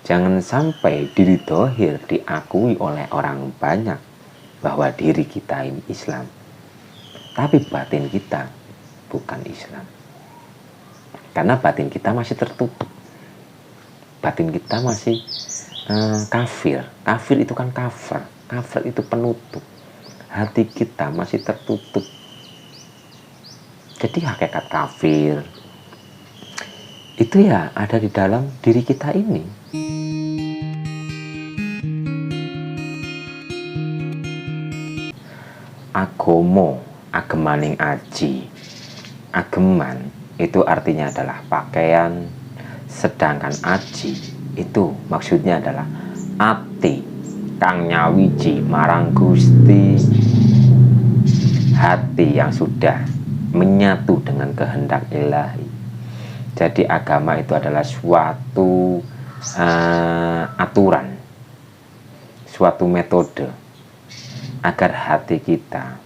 Jangan sampai diri dohir diakui oleh orang banyak bahwa diri kita ini Islam, tapi batin kita bukan Islam. Karena batin kita masih tertutup. Batin kita masih kafir. Kafir itu kan kafir. Kafir itu penutup. Hati kita masih tertutup. Jadi hakikat kafir itu ya ada di dalam diri kita ini. Agomo, agemaning aji. Ageman itu artinya adalah pakaian, sedangkan aji itu maksudnya adalah ati kang nyawiji marang Gusti, hati yang sudah menyatu dengan kehendak ilahi. Jadi agama itu adalah suatu aturan, suatu metode agar hati kita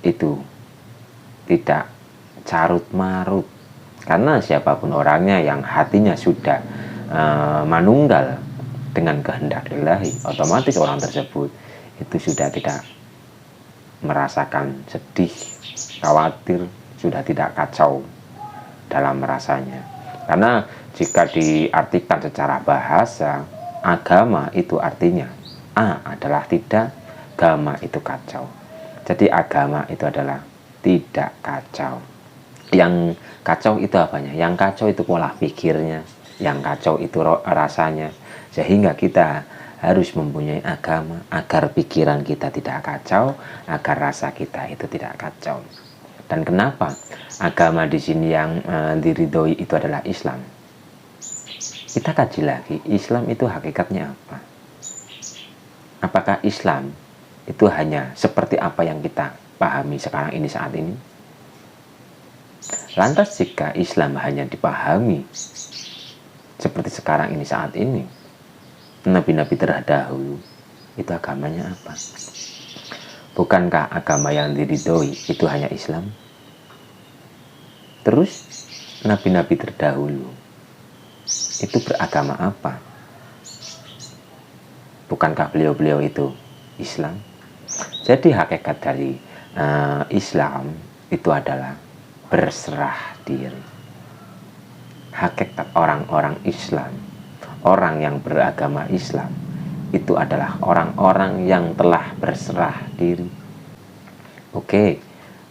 itu tidak carut marut. Karena siapapun orangnya yang hatinya sudah manunggal dengan kehendak ilahi, otomatis orang tersebut itu sudah tidak merasakan sedih, khawatir, sudah tidak kacau dalam merasanya. Karena jika diartikan secara bahasa, agama itu artinya A adalah tidak, agama itu kacau. Jadi agama itu adalah tidak kacau. Yang kacau itu apanya? Yang kacau itu pola pikirnya, yang kacau itu rasanya. Sehingga kita harus mempunyai agama agar pikiran kita tidak kacau, agar rasa kita itu tidak kacau. Dan kenapa agama di sini yang diridhoi itu adalah Islam? Kita kaji lagi, Islam itu hakikatnya apa? Apakah Islam itu hanya seperti apa yang kita pahami sekarang ini saat ini? Lantas jika Islam hanya dipahami seperti sekarang ini saat ini, nabi-nabi terdahulu itu agamanya apa? Bukankah agama yang diridhoi itu hanya Islam? Terus nabi-nabi terdahulu itu beragama apa? Bukankah beliau-beliau itu Islam? Jadi hakikat dari Islam itu adalah berserah diri. Hakikat orang-orang Islam, orang yang beragama Islam, itu adalah orang-orang yang telah berserah diri. Oke,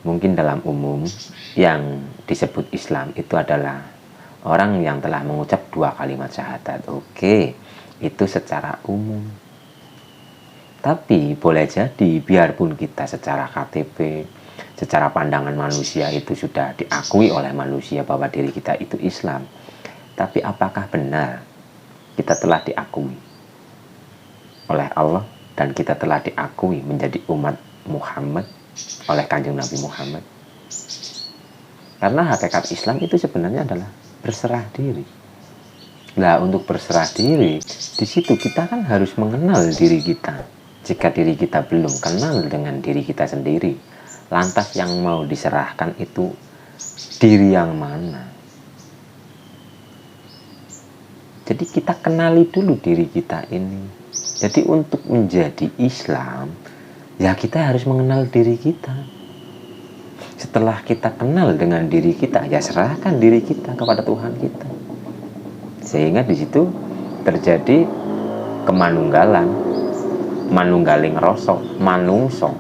mungkin dalam umum yang disebut Islam itu adalah orang yang telah mengucap 2 kalimat syahadat. Oke, itu secara umum. Tapi boleh jadi biarpun kita secara KTP, secara pandangan manusia itu sudah diakui oleh manusia bahwa diri kita itu Islam, tapi apakah benar kita telah diakui oleh Allah dan kita telah diakui menjadi umat Muhammad oleh Kanjeng Nabi Muhammad? Karena hakikat Islam itu sebenarnya adalah berserah diri. Nah, untuk berserah diri, di situ kita kan harus mengenal diri kita. Jika diri kita belum kenal dengan diri kita sendiri, lantas yang mau diserahkan itu diri yang mana? Jadi kita kenali dulu diri kita ini. Jadi untuk menjadi Islam, ya kita harus mengenal diri kita. Setelah kita kenal dengan diri kita, ya serahkan diri kita kepada Tuhan kita. Sehingga di situ terjadi kemanunggalan, manunggaling rasa, manungso.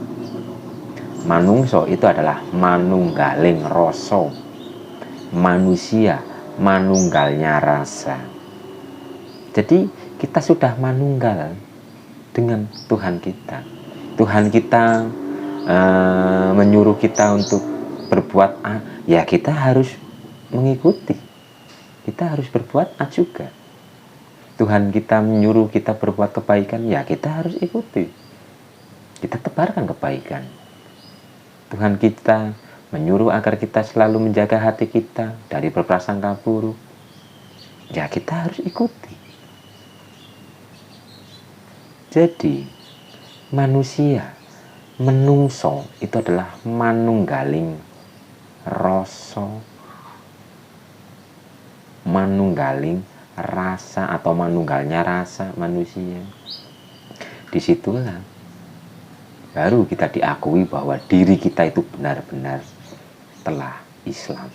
Manungso itu adalah manunggaling rasa, manusia, manunggalnya rasa. Jadi kita sudah manunggal dengan Tuhan kita. Tuhan kita menyuruh kita untuk berbuat A, ya kita harus mengikuti. Kita harus berbuat A juga. Tuhan kita menyuruh kita berbuat kebaikan, ya kita harus ikuti. Kita tebarkan kebaikan. Tuhan kita menyuruh agar kita selalu menjaga hati kita dari berprasangka buruk, ya kita harus ikuti. Jadi manusia, menungso itu adalah manunggaling rasa, manunggaling rasa atau manunggalnya rasa manusia. Disitulah baru kita diakui bahwa diri kita itu benar-benar telah Islam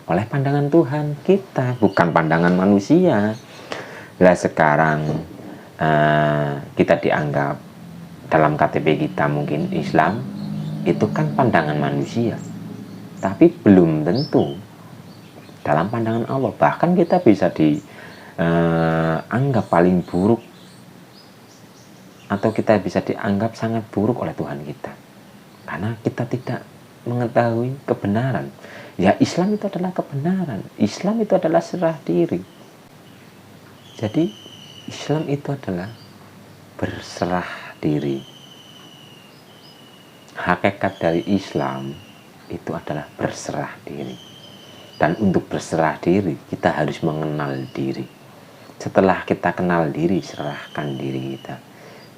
oleh pandangan Tuhan kita, bukan pandangan manusia. Lah sekarang kita dianggap dalam KTP kita mungkin Islam, itu kan pandangan manusia, tapi belum tentu dalam pandangan Allah. Bahkan kita bisa dianggap paling buruk, atau kita bisa dianggap sangat buruk oleh Tuhan kita, karena kita tidak mengetahui kebenaran. Ya, Islam itu adalah kebenaran, Islam itu adalah serah diri. Jadi Islam itu adalah berserah diri. Hakikat dari Islam itu adalah berserah diri. Dan untuk berserah diri, kita harus mengenal diri. Setelah kita kenal diri, serahkan diri kita.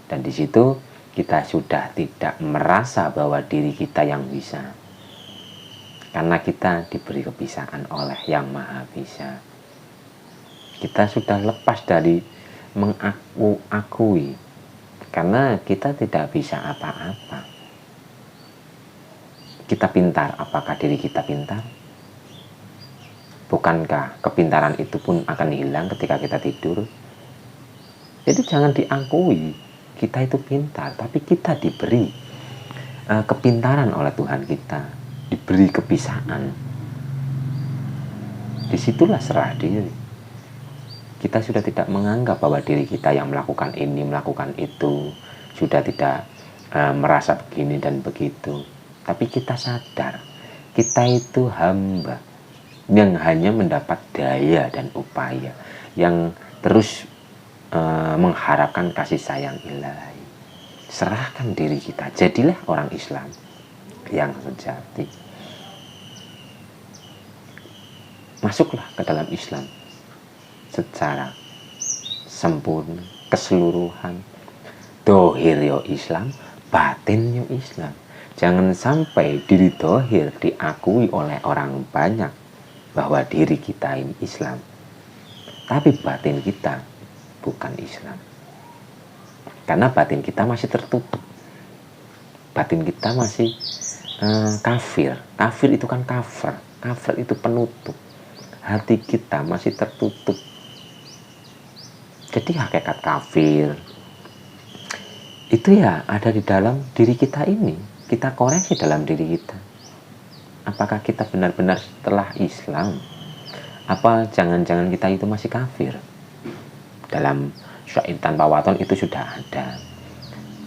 Dan di situ kita sudah tidak merasa bahwa diri kita yang bisa. Karena kita diberi kebiasaan oleh Yang Maha Bisa. Kita sudah lepas dari mengakui, karena kita tidak bisa apa-apa. Kita pintar, apakah diri kita pintar? Bukankah kepintaran itu pun akan hilang ketika kita tidur? Jadi jangan diakui kita itu pintar, tapi kita diberi kepintaran oleh Tuhan kita, diberi kebiasaan. Disitulah serah diri. Kita sudah tidak menganggap bahwa diri kita yang melakukan ini, melakukan itu, sudah tidak merasa begini dan begitu. Tapi kita sadar, kita itu hamba yang hanya mendapat daya dan upaya, yang terus mengharapkan kasih sayang ilahi. Serahkan diri kita, jadilah orang Islam yang sejati. Masuklah ke dalam Islam secara sempurna, keseluruhan. Dohir yo Islam, batin yo Islam. Jangan sampai diri dohir diakui oleh orang banyak bahwa diri kita ini Islam, tapi batin kita bukan Islam. Karena batin kita masih tertutup. Batin kita masih kafir. Kafir itu kan cover. Cover itu penutup. Hati kita masih tertutup. Jadi hakikat kafir itu ya ada di dalam diri kita ini. Kita koreksi dalam diri kita. Apakah kita benar-benar setelah Islam? Apa jangan-jangan kita itu masih kafir? Dalam syair tanpa waton itu sudah ada.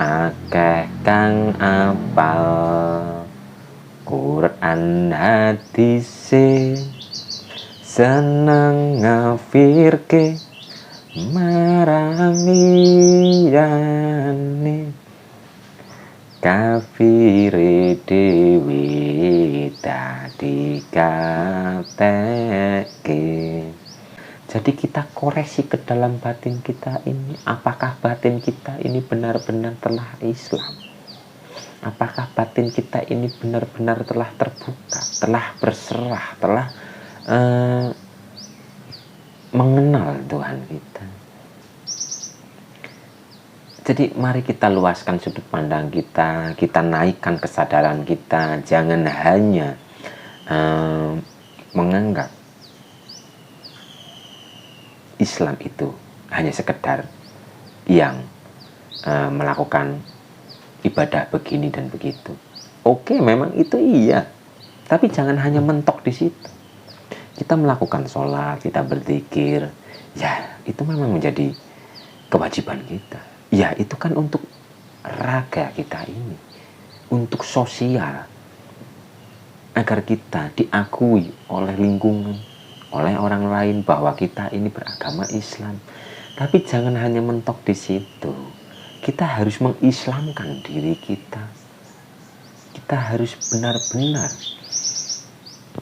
Akeh kang apal Quran hadise, seneng ngafirke marangiyane, kafire dewi dadi kateke. Jadi kita koreksi ke dalam batin kita ini. Apakah batin kita ini benar-benar telah Islam? Apakah batin kita ini benar-benar telah terbuka, telah berserah, telah mengenal Tuhan kita? Jadi mari kita luaskan sudut pandang kita, kita naikkan kesadaran kita. Jangan hanya menganggap Islam itu hanya sekedar yang melakukan ibadah begini dan begitu. Oke, memang itu iya. Tapi jangan hanya mentok di situ. Kita melakukan sholat, kita berzikir, ya itu memang menjadi kewajiban kita. Ya itu kan untuk raga kita ini, untuk sosial, agar kita diakui oleh lingkungan, oleh orang lain bahwa kita ini beragama Islam. Tapi jangan hanya mentok di situ. Kita harus mengislamkan diri kita. Kita harus benar-benar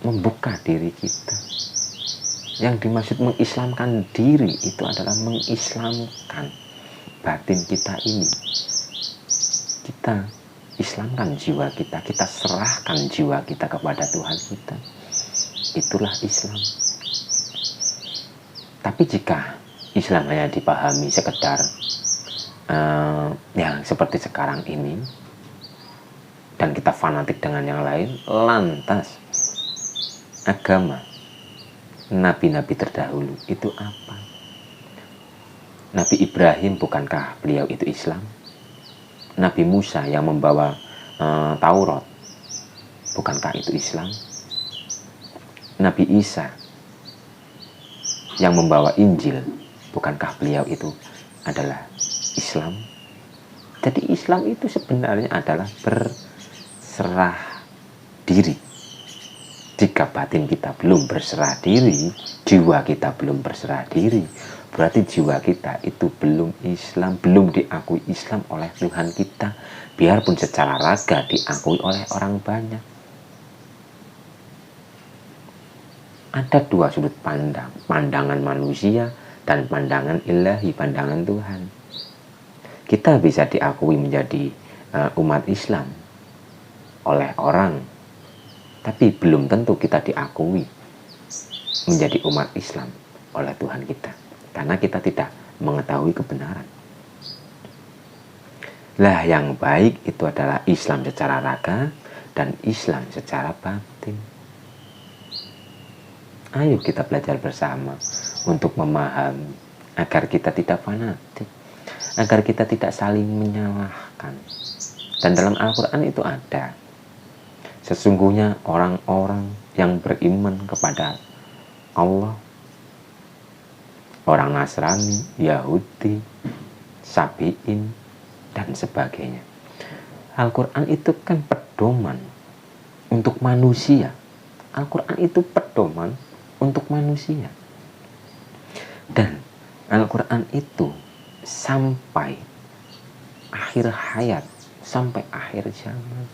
membuka diri kita. Yang dimaksud mengislamkan diri itu adalah mengislamkan batin kita ini. Kita islamkan jiwa kita, kita serahkan jiwa kita kepada Tuhan kita. Itulah Islam. Tapi jika Islam hanya dipahami sekedar yang seperti sekarang ini, dan kita fanatik dengan yang lain, lantas agama nabi-nabi terdahulu itu apa? Nabi Ibrahim, bukankah beliau itu Islam? Nabi Musa yang membawa Taurat, bukankah itu Islam? Nabi Isa yang membawa Injil, bukankah beliau itu adalah Islam? Jadi Islam itu sebenarnya adalah berserah diri. Jika batin kita belum berserah diri, jiwa kita belum berserah diri, berarti jiwa kita itu belum Islam, belum diakui Islam oleh Tuhan kita, biarpun secara raga diakui oleh orang banyak. Ada dua sudut pandang, pandangan manusia dan pandangan ilahi, pandangan Tuhan. Kita bisa diakui menjadi umat Islam oleh orang, tapi belum tentu kita diakui menjadi umat Islam oleh Tuhan kita, karena kita tidak mengetahui kebenaran. Lah, yang baik itu adalah Islam secara raga dan Islam secara batin. Ayo kita belajar bersama untuk memahami, agar kita tidak fanatik, agar kita tidak saling menyalahkan. Dan dalam Al-Quran itu ada, sesungguhnya orang-orang yang beriman kepada Allah, orang Nasrani, Yahudi, Sabi'in, dan sebagainya. Al-Quran itu kan pedoman untuk manusia. Al-Quran itu pedoman untuk manusia. Dan Al-Quran itu sampai akhir hayat, sampai akhir zaman.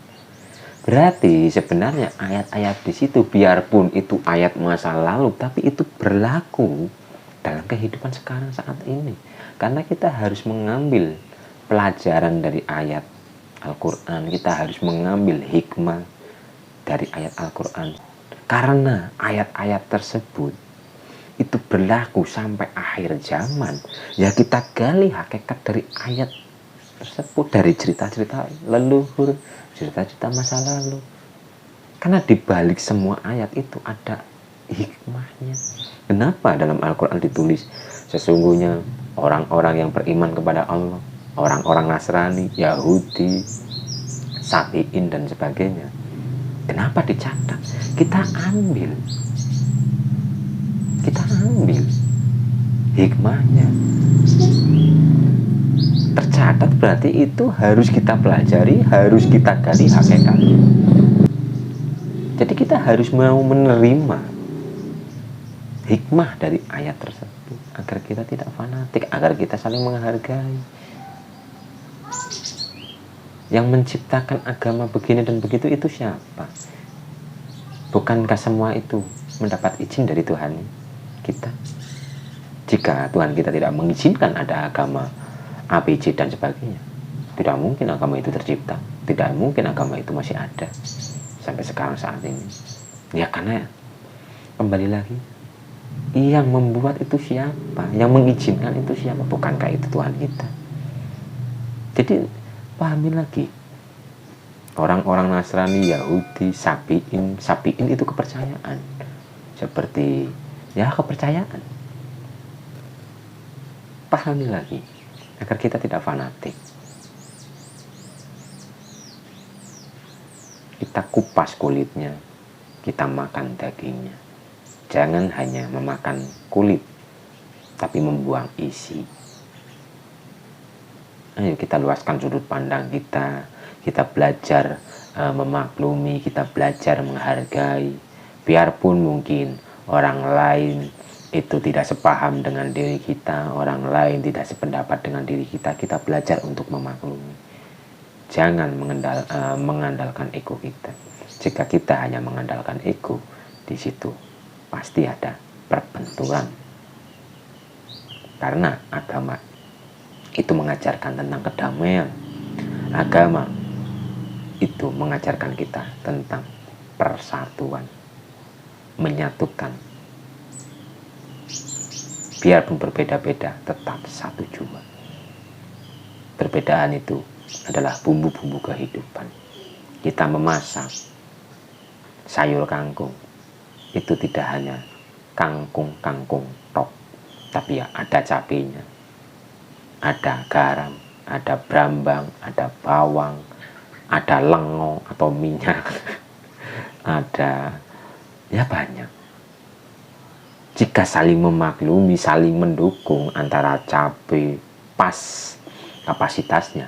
Berarti sebenarnya ayat-ayat di situ, biarpun itu ayat masa lalu, tapi itu berlaku dalam kehidupan sekarang saat ini. Karena kita harus mengambil pelajaran dari ayat Al-Quran, kita harus mengambil hikmah dari ayat Al-Quran. Karena ayat-ayat tersebut itu berlaku sampai akhir zaman, ya kita gali hakikat dari ayat tersebut, dari cerita-cerita leluhur, cerita-cerita masa lalu. Karena di balik semua ayat itu ada hikmahnya. Kenapa dalam Al-Quran ditulis sesungguhnya orang-orang yang beriman kepada Allah, orang-orang Nasrani, Yahudi, Sabi'in, dan sebagainya? Kenapa dicatat? Kita ambil hikmahnya. Tercatat berarti itu harus kita pelajari, harus kita gali hakikatnya. Jadi kita harus mau menerima hikmah dari ayat tersebut, agar kita tidak fanatik, agar kita saling menghargai. Yang menciptakan agama begini dan begitu itu siapa? Bukankah semua itu mendapat izin dari Tuhan kita? Jika Tuhan kita tidak mengizinkan ada agama A, B, C, dan sebagainya, tidak mungkin agama itu tercipta. Tidak mungkin agama itu masih ada sampai sekarang saat ini. Ya karena kembali lagi, yang membuat itu siapa? Yang mengizinkan itu siapa? Bukankah itu Tuhan kita? Jadi pahami lagi, orang-orang Nasrani, Yahudi, Sabi'in itu kepercayaan, seperti ya kepercayaan. Pahami lagi agar kita tidak fanatik. Kita kupas kulitnya, kita makan dagingnya. Jangan hanya memakan kulit, tapi membuang isi. Ayo kita luaskan sudut pandang kita, kita belajar memaklumi, kita belajar menghargai. Biarpun mungkin orang lain itu tidak sepaham dengan diri kita, orang lain tidak sependapat dengan diri kita, kita belajar untuk memaklumi. Jangan mengandalkan ego kita. Jika kita hanya mengandalkan ego, di situ pasti ada perbenturan. Karena agama itu mengajarkan tentang kedamaian. Agama itu mengajarkan kita tentang persatuan, menyatukan. biarpun berbeda-beda tetap satu jua. Perbedaan itu adalah bumbu-bumbu kehidupan. Kita memasak sayur kangkung, itu tidak hanya kangkung tok, tapi ya ada cabenya, ada garam, ada brambang, ada bawang, ada lengo atau minyak, ada ya banyak. Jika saling memaklumi, saling mendukung antara cabai pas kapasitasnya,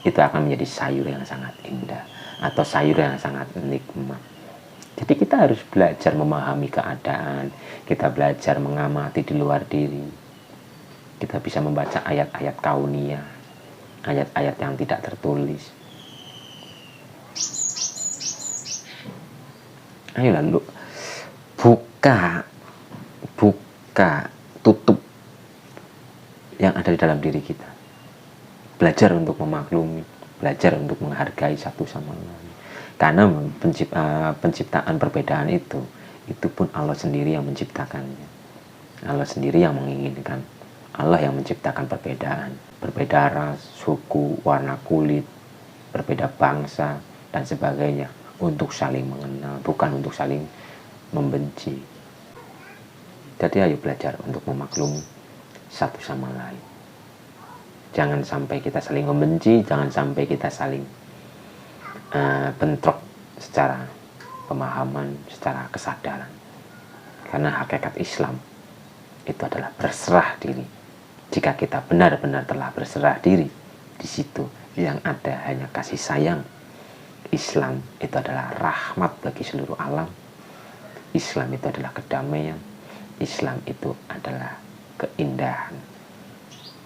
itu akan menjadi sayur yang sangat indah atau sayur yang sangat nikmat. Jadi kita harus belajar memahami keadaan, kita belajar mengamati di luar diri. Kita bisa membaca ayat-ayat kauniyah, ayat-ayat yang tidak tertulis. Ayo lalu buka tutup yang ada di dalam diri kita. Belajar untuk memaklumi, belajar untuk menghargai satu sama lain. Karena penciptaan perbedaan itu pun Allah sendiri yang menciptakannya. Allah sendiri yang menginginkan. Allah yang menciptakan perbedaan. Berbeda ras, suku, warna kulit, berbeda bangsa, dan sebagainya. Untuk saling mengenal, bukan untuk saling membenci. Jadi ayo belajar untuk memaklumi satu sama lain. Jangan sampai kita saling membenci, jangan sampai kita saling bentrok secara pemahaman, secara kesadaran. Karena hakikat Islam itu adalah berserah diri. Jika kita benar-benar telah berserah diri, di situ yang ada hanya kasih sayang. Islam itu adalah rahmat bagi seluruh alam. Islam itu adalah kedamaian. Islam itu adalah keindahan.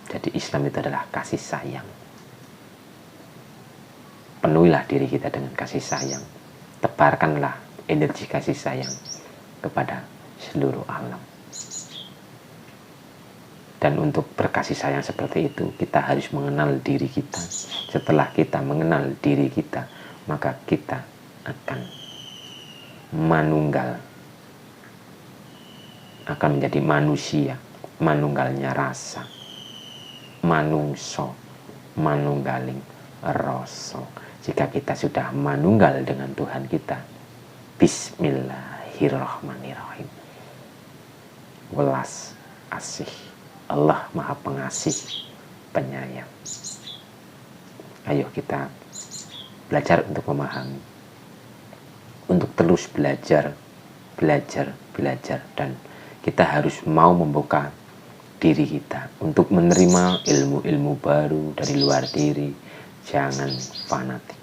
Jadi Islam itu adalah kasih sayang. Penuhilah diri kita dengan kasih sayang. Tebarkanlah energi kasih sayang kepada seluruh alam. Dan untuk berkasih sayang seperti itu, kita harus mengenal diri kita. Setelah kita mengenal diri kita, maka kita akan manunggal, akan menjadi manusia, manunggalnya rasa, manungso, manunggaling rasa. Jika kita sudah manunggal dengan Tuhan kita, bismillahirrahmanirrahim. Welas asih, Allah Maha Pengasih, Penyayang. Ayo kita belajar untuk memahami, untuk terus belajar, dan kita harus mau membuka diri kita untuk menerima ilmu-ilmu baru dari luar diri. Jangan fanatik.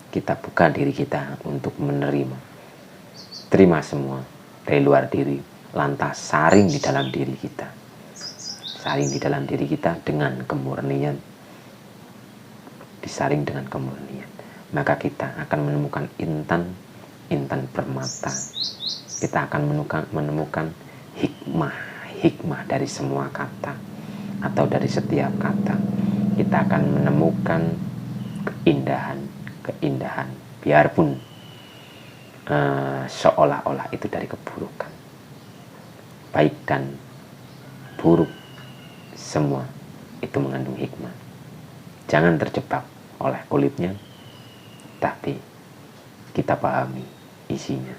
Kita buka diri kita untuk menerima. Terima semua dari luar diri, lantas saring di dalam diri kita. Saring di dalam diri kita dengan kemurnian. Disaring dengan kemurnian. Maka kita akan menemukan intan permata. Kita akan menemukan hikmah dari semua kata atau dari setiap kata. Kita akan menemukan keindahan biarpun seolah-olah itu dari keburukan. Baik dan buruk semua itu mengandung hikmah. Jangan terjebak oleh kulitnya, tapi kita pahami isinya.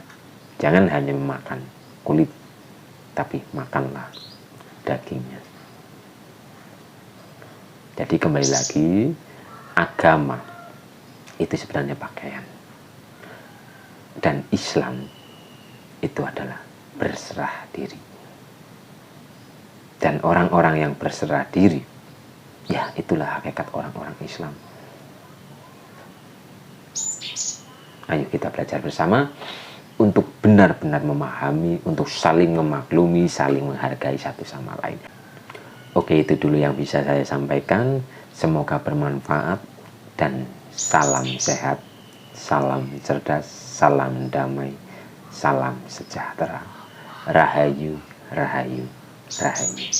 Jangan hanya memakan kulit, tapi makanlah dagingnya. Jadi kembali lagi, agama itu sebenarnya pakaian. Dan Islam itu adalah berserah diri. Dan orang-orang yang berserah diri, ya itulah hakikat orang-orang Islam. Ayo kita belajar bersama untuk benar-benar memahami, untuk saling memaklumi, saling menghargai satu sama lain. Oke, itu dulu yang bisa saya sampaikan. Semoga bermanfaat dan salam sehat, salam cerdas, salam damai, salam sejahtera. Rahayu, rahayu, rahayu.